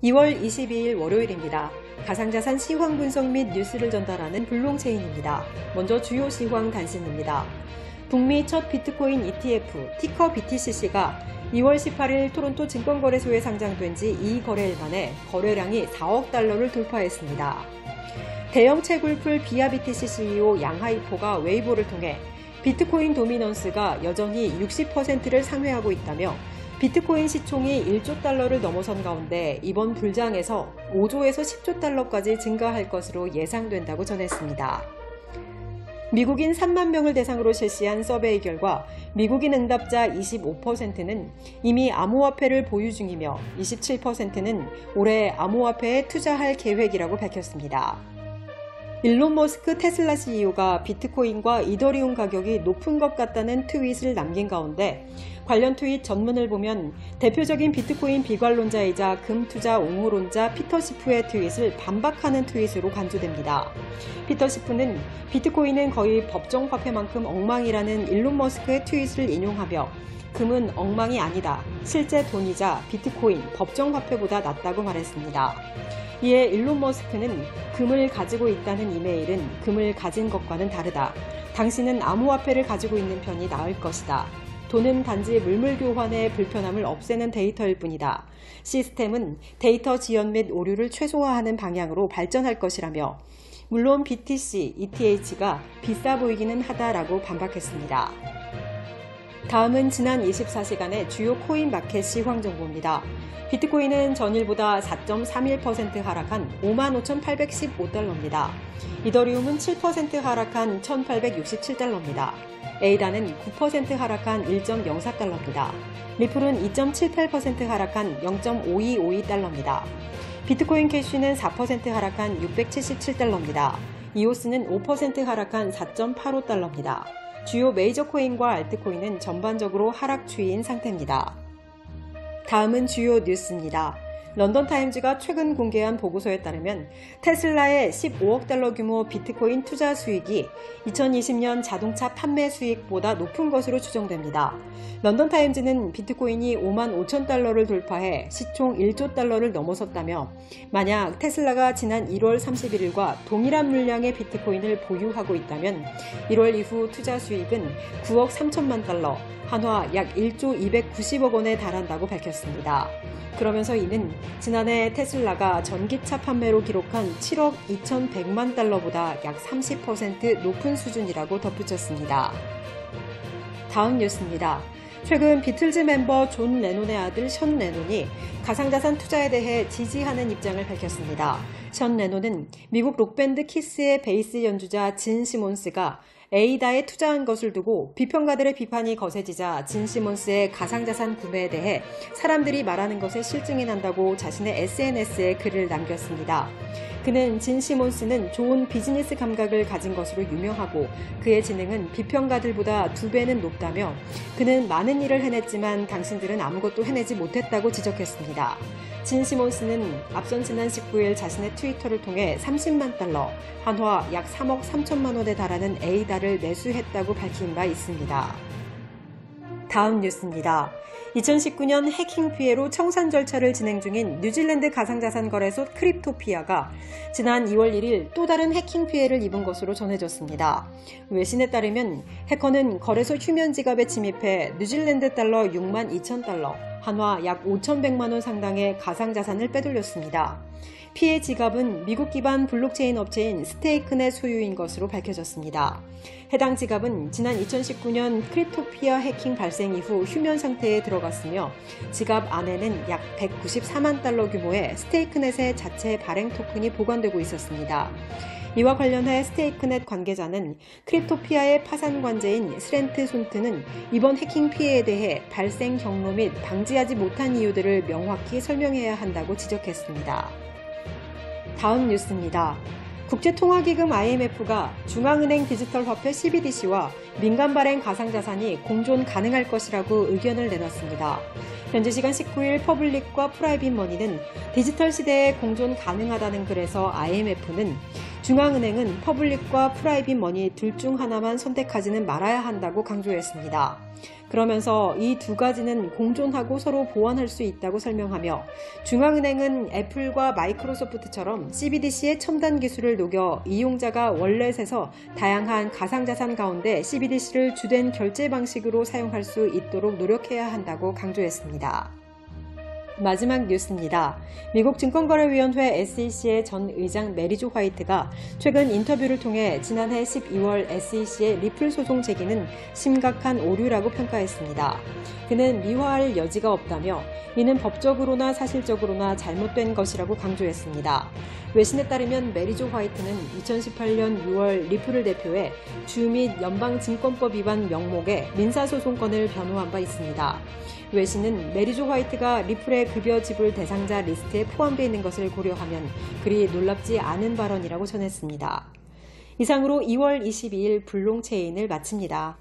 2월 22일 월요일입니다. 가상자산 시황 분석 및 뉴스를 전달하는 블록체인입니다. 먼저 주요 시황 단신입니다. 북미 첫 비트코인 ETF 티커 BTCC가 2월 18일 토론토 증권거래소에 상장된 지 2거래일 만에 거래량이 4억 달러를 돌파했습니다. 대형 채굴풀 비아BTC CEO 양하이포가 웨이보를 통해 비트코인 도미넌스가 여전히 60%를 상회하고 있다며 비트코인 시총이 1조 달러를 넘어선 가운데 이번 불장에서 5조에서 10조 달러까지 증가할 것으로 예상된다고 전했습니다. 미국인 3만 명을 대상으로 실시한 서베이 결과 미국인 응답자 25%는 이미 암호화폐를 보유 중이며 27%는 올해 암호화폐에 투자할 계획이라고 밝혔습니다. 일론 머스크 테슬라 CEO가 비트코인과 이더리움 가격이 높은 것 같다는 트윗을 남긴 가운데 관련 트윗 전문을 보면 대표적인 비트코인 비관론자이자 금투자 옹호론자 피터 시프의 트윗을 반박하는 트윗으로 간주됩니다. 피터 시프는 비트코인은 거의 법정 화폐만큼 엉망이라는 일론 머스크의 트윗을 인용하며 금은 엉망이 아니다. 실제 돈이자 비트코인, 법정 화폐보다 낫다고 말했습니다. 이에 일론 머스크는 금을 가지고 있다는 이메일은 금을 가진 것과는 다르다. 당신은 암호화폐를 가지고 있는 편이 나을 것이다. 돈은 단지 물물 교환의 불편함을 없애는 데이터일 뿐이다. 시스템은 데이터 지연 및 오류를 최소화하는 방향으로 발전할 것이라며 물론 BTC, ETH가 비싸 보이기는 하다라고 반박했습니다. 다음은 지난 24시간의 주요 코인 마켓 시황 정보입니다. 비트코인은 전일보다 4.31% 하락한 55,815달러입니다. 이더리움은 7% 하락한 1,867달러입니다. 에이다는 9% 하락한 1.04달러입니다. 리플은 2.78% 하락한 0.5252달러입니다. 비트코인 캐시는 4% 하락한 677달러입니다. 이오스는 5% 하락한 4.85달러입니다. 주요 메이저 코인과 알트코인은 전반적으로 하락 추이인 상태입니다. 다음은 주요 뉴스입니다. 런던타임즈가 최근 공개한 보고서에 따르면 테슬라의 15억 달러 규모 비트코인 투자 수익이 2020년 자동차 판매 수익보다 높은 것으로 추정됩니다. 런던타임즈는 비트코인이 5만 5천 달러를 돌파해 시총 1조 달러를 넘어섰다며 만약 테슬라가 지난 1월 31일과 동일한 물량의 비트코인을 보유하고 있다면 1월 이후 투자 수익은 9억 3천만 달러, 한화 약 1조 290억 원에 달한다고 밝혔습니다. 그러면서 이는 지난해 테슬라가 전기차 판매로 기록한 7억 2,100만 달러보다 약 30% 높은 수준이라고 덧붙였습니다. 다음 뉴스입니다. 최근 비틀즈 멤버 존 레논의 아들 션 레논이 가상자산 투자에 대해 지지하는 입장을 밝혔습니다. 션 레논은 미국 록밴드 키스의 베이스 연주자 진 시몬스가 에이다에 투자한 것을 두고 비평가들의 비판이 거세지자 진 시몬스의 가상자산 구매에 대해 사람들이 말하는 것에 실증이 난다고 자신의 SNS에 글을 남겼습니다. 그는 진 시몬스는 좋은 비즈니스 감각을 가진 것으로 유명하고 그의 지능은 비평가들보다 2배는 높다며 그는 많은 일을 해냈지만 당신들은 아무것도 해내지 못했다고 지적했습니다. 진 시몬스는 앞선 지난 19일 자신의 트위터를 통해 30만 달러, 한화 약 3억 3천만 원에 달하는 에이다를 매수했다고 밝힌 바 있습니다. 다음 뉴스입니다. 2019년 해킹 피해로 청산 절차를 진행 중인 뉴질랜드 가상자산 거래소 크립토피아가 지난 2월 1일 또 다른 해킹 피해를 입은 것으로 전해졌습니다. 외신에 따르면 해커는 거래소 휴면 지갑에 침입해 뉴질랜드 달러 6만 2천 달러, 한화 약 5,100만 원 상당의 가상자산을 빼돌렸습니다. 피해 지갑은 미국 기반 블록체인 업체인 스테이크넷 소유인 것으로 밝혀졌습니다. 해당 지갑은 지난 2019년 크립토피아 해킹 발생 이후 휴면 상태에 들어갔으며 지갑 안에는 약 194만 달러 규모의 스테이크넷의 자체 발행 토큰이 보관되고 있었습니다. 이와 관련해 스테이크넷 관계자는 크립토피아의 파산 관제인 스렌트 손트는 이번 해킹 피해에 대해 발생 경로 및 방지하지 못한 이유들을 명확히 설명해야 한다고 지적했습니다. 다음 뉴스입니다. 국제통화기금 IMF가 중앙은행 디지털화폐 CBDC와 민간 발행 가상자산이 공존 가능할 것이라고 의견을 내놨습니다. 현지 시간 19일 퍼블릭과 프라이빗 머니는 디지털 시대에 공존 가능하다는 글에서 IMF는 중앙은행은 퍼블릭과 프라이빗 머니 둘 중 하나만 선택하지는 말아야 한다고 강조했습니다. 그러면서 이 두 가지는 공존하고 서로 보완할 수 있다고 설명하며 중앙은행은 애플과 마이크로소프트처럼 CBDC의 첨단 기술을 녹여 이용자가 월렛에서 다양한 가상자산 가운데 CBDC를 주된 결제 방식으로 사용할 수 있도록 노력해야 한다고 강조했습니다. 마지막 뉴스입니다. 미국 증권거래위원회 SEC의 전 의장 메리조 화이트가 최근 인터뷰를 통해 지난해 12월 SEC의 리플 소송 제기는 심각한 오류라고 평가했습니다. 그는 미화할 여지가 없다며 이는 법적으로나 사실적으로나 잘못된 것이라고 강조했습니다. 외신에 따르면 메리조 화이트는 2018년 6월 리플을 대표해 주 및 연방증권법 위반 명목의 민사소송건을 변호한 바 있습니다. 외신은 메리조 화이트가 리플의 급여 지불 대상자 리스트에 포함되어 있는 것을 고려하면 그리 놀랍지 않은 발언이라고 전했습니다. 이상으로 2월 22일 불롱체인을 마칩니다.